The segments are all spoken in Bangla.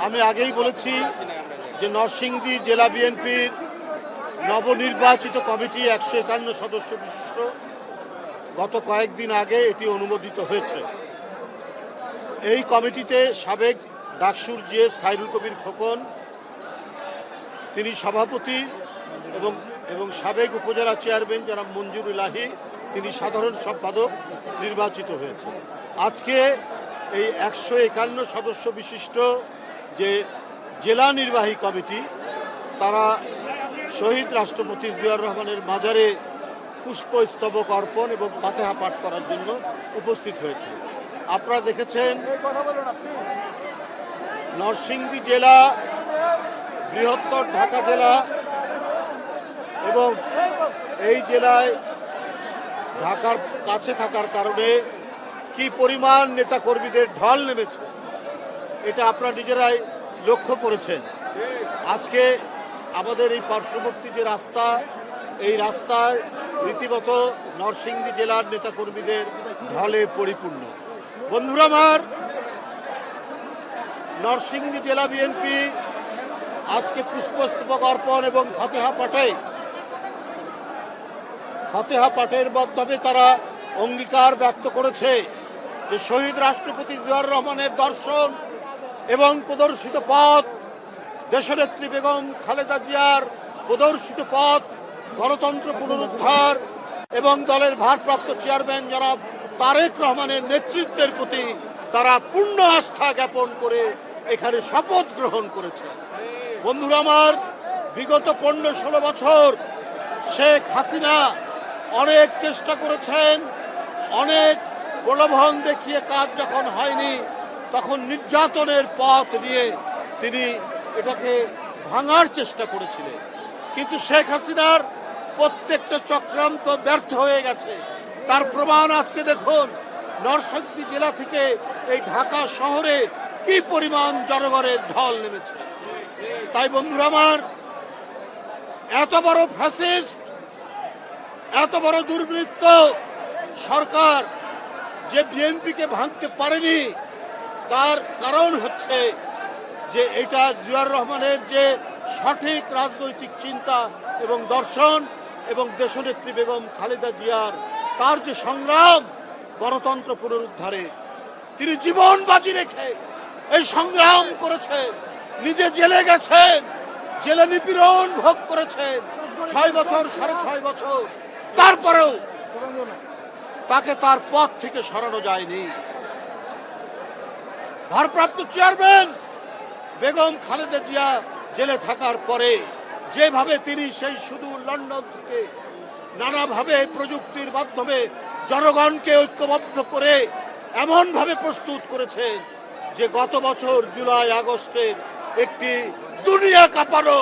আমি আগেই বলেছি যে নরসিংদী জেলা বিএনপির নবনির্বাচিত কমিটি 151 সদস্য বিশিষ্ট গত কয়েকদিন আগে এটি অনুমোদিত হয়েছে। এই কমিটিতে সাবেক ডাকসুর জিএস খায়রুল কবির খোকন তিনি সভাপতি এবং সাবেক উপজেলা চেয়ারম্যান জনাব মঞ্জুর ইলাহি তিনি সাধারণ সম্পাদক নির্বাচিত হয়েছে। আজকে এই 151 সদস্য বিশিষ্ট যে জেলা নির্বাহী কমিটি তারা শহীদ রাষ্ট্রপতি জিয়াউর রহমানের মাজারে পুষ্পস্তবক অর্পণ এবং ফাতিহা পাঠ করার জন্য উপস্থিত হয়েছে। আপনারা দেখেছেন নরসিংদী জেলা বৃহত্তর ঢাকা জেলা এবং এই জেলায় ঢাকার কাছে থাকার কারণে কি পরিমাণ নেতাকর্মীদের ঢল নেমেছে এটা আপনারা নিজেরাই লক্ষ্য করেছেন। আজকে আমাদের এই পার্শ্ববর্তী যে রাস্তা এই রাস্তার রীতিমতো নরসিংদী জেলার নেতাকর্মীদের ঢলে পরিপূর্ণ। বন্ধুরা আমার, নরসিংদী জেলা বিএনপি আজকে পুষ্পস্তবক অর্পণ এবং ফাতিহা পাঠের মাধ্যমে তারা অঙ্গীকার ব্যক্ত করেছে যে শহীদ রাষ্ট্রপতি জিয়াউর রহমানের দর্শন এবং প্রদর্শিত পথ, দেশনেত্রী বেগম খালেদা জিয়ার প্রদর্শিত পথ, গণতন্ত্র পুনরুদ্ধার এবং দলের ভারপ্রাপ্ত চেয়ারম্যান জনাব তারেক রহমানের নেতৃত্বের প্রতি তারা পূর্ণ আস্থা জ্ঞাপন করে এখানে শপথ গ্রহণ করেছে। বন্ধুরা আমার, বিগত 15-16 বছর শেখ হাসিনা অনেক চেষ্টা করেছেন, অনেক প্রলোভন দেখিয়ে কাজ যখন হয়নি তখন নির্যাতনের পথ নিয়ে তিনি এটাকে ভাঙার চেষ্টা করেছিলেন। কিন্তু শেখ হাসিনার প্রত্যেকটা চক্রান্ত ব্যর্থ হয়ে গেছে। তার প্রমাণ আজকে দেখুন, নরসিংদী জেলা থেকে এই ঢাকা শহরে কি পরিমাণ জনগণের ঢল নেমেছে। তাই বন্ধুরা আমার, এত বড় ফ্যাসিস্ট, এত বড় দুর্বৃত্ত সরকার যে বিএনপিকে ভাঙতে পারেনি তার কারণ হচ্ছে যে এটা জিয়াউর রহমানের যে সঠিক রাজনৈতিক চিন্তা এবং দর্শন এবং দেশনেত্রী বেগম খালেদা জিয়ার তার যে সংগ্রাম গণতন্ত্র পুনরুদ্ধারে, তিনি জীবন বাজি রেখে এই সংগ্রাম করেছেন, নিজে জেলে গেছেন, জেলে নিপীড়ন ভোগ করেছেন 6 বছর 6.5 বছর, তারপরেও তাকে তার পথ থেকে সরানো যায়নি। ভারপ্রাপ্ত চেয়ারম্যান বেগম খালেদা জিয়া জেলে থাকার পরে যেভাবে তিনি সেই সুদূর লন্ডন থেকে নানাভাবে প্রযুক্তির মাধ্যমে জনগণকে ঐক্যবদ্ধ করে এমনভাবে প্রস্তুত করেছেন যে গত বছর জুলাই আগস্টের একটি দুনিয়া কাঁপানো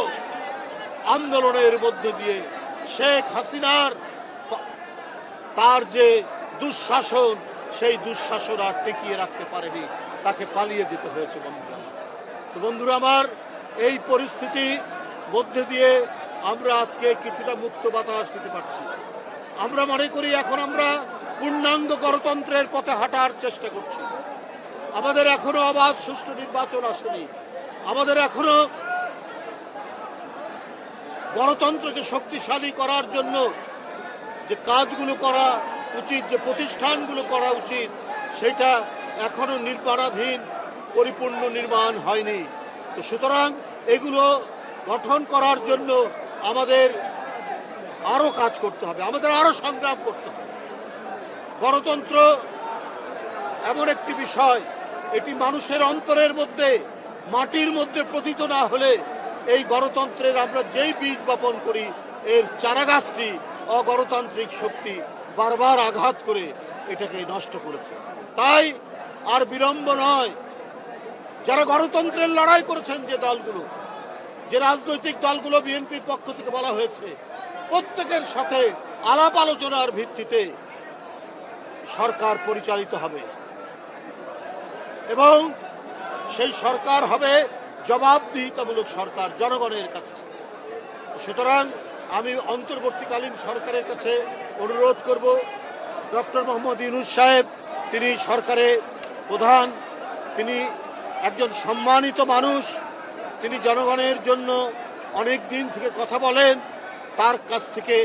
আন্দোলনের মধ্য দিয়ে শেখ হাসিনার তার যে দুঃশাসন সেই দুঃশাসন আর টিকিয়ে রাখতে পারেনি, তাকে পালিয়ে যেতে হয়েছে। বন্ধুরা আমার, এই পরিস্থিতি মধ্যে দিয়ে আমরা আজকে কিছুটা মুক্ত বাতাস দিতে পারছি। আমরা মনে করি এখন আমরা পূর্ণাঙ্গ গণতন্ত্রের পথে হাঁটার চেষ্টা করছি। আমাদের এখনো অবাধ সুষ্ঠু নির্বাচন আসেনি। আমাদের এখনো গণতন্ত্রকে শক্তিশালী করার জন্য যে কাজগুলো করা উচিত, যে প্রতিষ্ঠানগুলো করা উচিত, সেটা এখনো নির্মাণাধীন, পরিপূর্ণ নির্মাণ হয়নি। তো সুতরাং এগুলো গঠন করার জন্য আমাদের আরো কাজ করতে হবে, আমাদের আরো সংগ্রাম করতে হবে। গণতন্ত্র এমন একটি বিষয়, এটি মানুষের অন্তরের মধ্যে, মাটির মধ্যে পতিত না হলে এই গণতন্ত্রের আমরা যেই বীজ বপন করি এর চারাগাছটি অগণতান্ত্রিক শক্তি বারবার আঘাত করে এটাকে নষ্ট করেছে। তাই আর বিলম্ব নয়, যারা গণতন্ত্রের লড়াই করেছেন যে দলগুলো, যে রাজনৈতিক দলগুলো বিএনপির পক্ষ থেকে বলা হয়েছে, প্রত্যেকের সাথে আলাপ আলোচনার ভিত্তিতে সরকার পরিচালিত হবে এবং সেই সরকার হবে জবাবদিহিতামূলক সরকার জনগণের কাছে। সুতরাং আমি অন্তর্বর্তীকালীন সরকারের কাছে অনুরোধ করব, ডক্টর মোহাম্মদ ইউনূস সাহেব তিনি সরকারের প্রধান, তিনি একজন সম্মানিত মানুষ, তিনি জনগণের জন্য অনেক দিন থেকে কথা বলেন, তার কাছ থেকে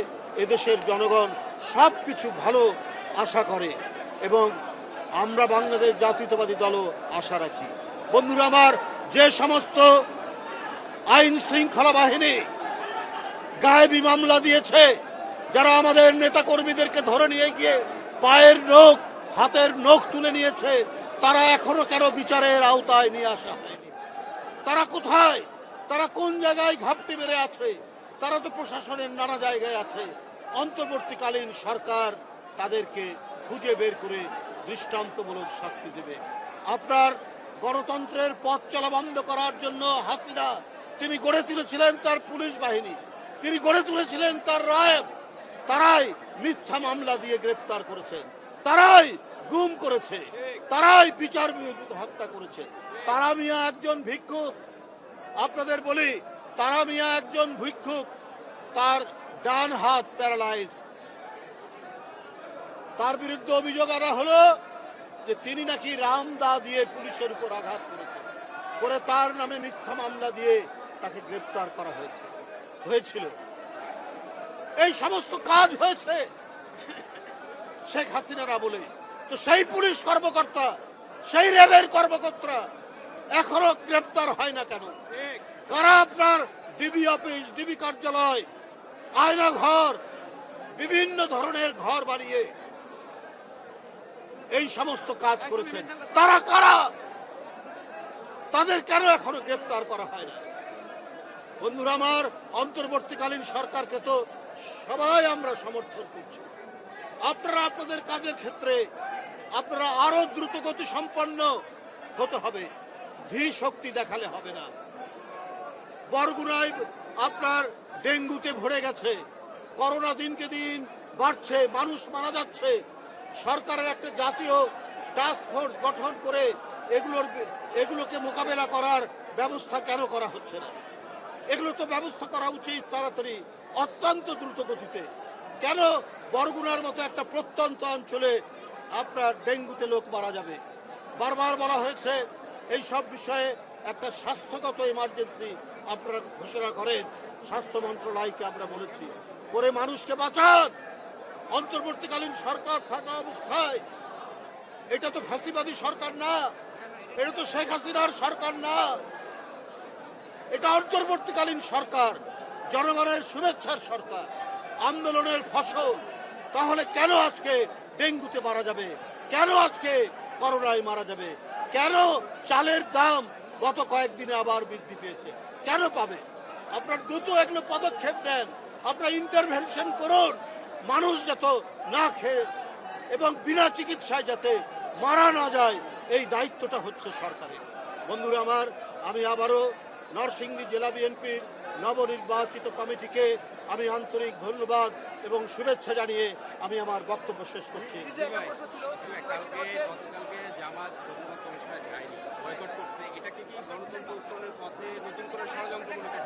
এদেশের জনগণ সব কিছু ভালো আশা করে এবং আমরা বাংলাদেশ জাতীয়তাবাদী দলও আশা রাখি। বন্ধুরা আমার, যে সমস্ত আইন শৃঙ্খলা বাহিনী গায়েবী মামলা দিয়েছে, যারা আমাদের নেতা কর্মীদেরকে ধরে নিয়ে গিয়ে পায়ের নখ হাতের নখ তুলে নিয়েছে, তারা এখনো কেন বিচারের আওতায় নিয়ে আসা হয়নি? তারা কোথায়? তারা কোন জায়গায় ঘাপটি মেরে আছে? তারা তো প্রশাসনের নানা জায়গায় আছে। অন্তর্বর্তীকালীন সরকার তাদেরকে খুঁজে বের করে দৃষ্টান্তমূলক শাস্তি দেবে। আপনার গণতন্ত্রের পথ চলা বন্ধ করার জন্য হাসিনা তিনি গড়ে তুলেছিলেন তার পুলিশ বাহিনী, তিনি গড়ে তুলেছিলেন তার র্যাব। তারাই মিথ্যা মামলা দিয়ে গ্রেপ্তার করেছেন, তারাই গুম করেছে, তারাই বিচার বহির্ভূত হত্যা করেছে। তারা মিয়া একজন ভিক্ষুক, আপনাদের বলি, তারা মিয়া একজন ভিক্ষুক, তার ডান হাত প্যারালাইজ। তার বিরুদ্ধে অভিযোগ আনা হলো যে তিনি নাকি রামদা দিয়ে পুলিশের উপর আঘাত করেছেন, করে তার নামে মিথ্যা মামলা দিয়ে তাকে গ্রেপ্তার করা হয়েছিল। এই সমস্ত কাজ হয়েছে শেখ হাসিনারা বলে। তো সেই পুলিশ কর্মকর্তা, সেই র্যাবের কর্মকর্তা এখনো গ্রেপ্তার হয় না কেন? কারা আপনার ডিবি অফিস, ডিবি কার্যালয়, আয়না ঘর, বিভিন্ন ধরনের ঘর বানিয়ে এই সমস্ত কাজ করেছেন? তারা কারা? তাদের কেন এখনো গ্রেপ্তার করা হয় না? বন্ধুরা আমার, অন্তর্বর্তীকালীন সরকারকে তো সবাই আমরা সমর্থন করছি। আপনারা আপনাদের কাজের ক্ষেত্রে আপনারা আরো দ্রুত গতি সম্পন্ন হতে হবে, ধী শক্তি দেখালে হবে না। বরগুনায় আপনার ডেঙ্গুতে ভরে গেছে, করোনা দিনকে দিন বাড়ছে, মানুষ মারা যাচ্ছে। সরকারের একটা জাতীয় টাস্ক ফোর্স গঠন করে এগুলোকে মোকাবেলা করার ব্যবস্থা কেন করা হচ্ছে না? এগুলো তো ব্যবস্থা করা উচিত তাড়াতাড়ি, অত্যন্ত দ্রুত গতিতে। কেন বরগুনার মতো একটা প্রত্যন্ত অঞ্চলে আপনার ডেঙ্গুতে লোক মারা যাবে? বারবার বলা হয়েছে এই সব বিষয়ে একটা স্বাস্থ্যগত ইমার্জেন্সি আপনারা ঘোষণা করেন। স্বাস্থ্য মন্ত্রণালয়কে আমরা বলেছি, করে মানুষকে বাঁচান। অন্তর্বর্তীকালীন সরকার থাকা অবস্থায়, এটা তো ফাঁসিবাদী সরকার না, এটা তো শেখ হাসিনার সরকার না, এটা অন্তর্বর্তীকালীন সরকার, জনগণের শুভেচ্ছার সরকার, আন্দোলনের ফসল। তাহলে কেন আজকে ডেঙ্গুতে মারা যাবে? কেন আজকে করোনায় মারা যাবে? কেন চালের দাম গত কয়েকদিনে আবার বৃদ্ধি পেয়েছে? কেন পাবে? আপনার দ্রুত এগুলো পদক্ষেপ নেন, আপনার ইন্টারভেনশন করুন। মানুষ যাতে না খেয়ে এবং বিনা চিকিৎসায় যাতে মারা না যায়, এই দায়িত্বটা হচ্ছে সরকারের। বন্ধুরা আমার, আমি আবারও নরসিংদী জেলা বিএনপির নবনির্বাচিত কমিটিকে আমি আন্তরিক ধন্যবাদ এবং শুভেচ্ছা জানিয়ে আমি আমার বক্তব্য শেষ করছি।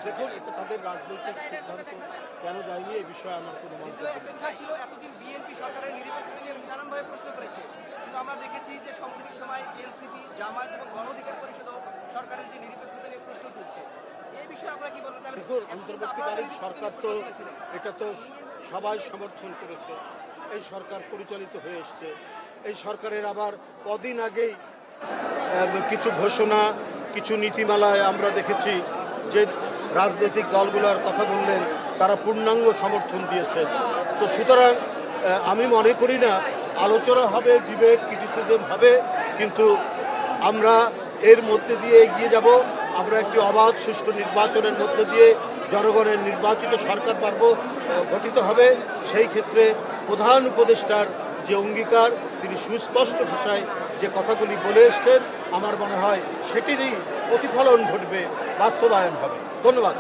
দেখুন, এটা তাদের রাজনৈতিক সিদ্ধান্ত, কেন যায়নি এই বিষয়ে আমার কোনো মন্তব্য ছিল। এতদিন বিএনপি সরকারের নিরপেক্ষতা নিয়ে নানানভাবে প্রশ্ন করেছে, কিন্তু আমরা দেখেছি যে সাম্প্রতিক সময় এনসিপি, জামায়াত এবং গণ অধিকার পরিষদও সরকারের যে নিরপেক্ষতা নিয়ে প্রশ্ন তুলছে। এই বিষয়ে আপনারা কি বলবেন? দেখুন, অন্তর্বর্তীকালীন সরকার তো এটা তো সবাই সমর্থন করেছে, এই সরকার পরিচালিত হয়ে এসছে। এই সরকারের আবার কদিন আগেই কিছু ঘোষণা, কিছু নীতিমালায় আমরা দেখেছি যে রাজনৈতিক দলগুলোর কথা বললেন, তারা পূর্ণাঙ্গ সমর্থন দিয়েছে। তো সুতরাং আমি মনে করি না আলোচনা হবে, ডিবেট, ক্রিটিসিজম হবে, কিন্তু আমরা এর মধ্যে দিয়ে এগিয়ে যাব। আমরা একটি অবাধ সুষ্ঠু নির্বাচনের মধ্য দিয়ে জনগণের নির্বাচিত সরকার গঠিত হবে। সেই ক্ষেত্রে প্রধান উপদেষ্টার যে অঙ্গীকার, তিনি সুস্পষ্ট ভাষায় যে কথাগুলি বলে এসছেন, আমার মনে হয় সেটিরই প্রতিফলন ঘটবে, বাস্তবায়ন হবে। ধন্যবাদ।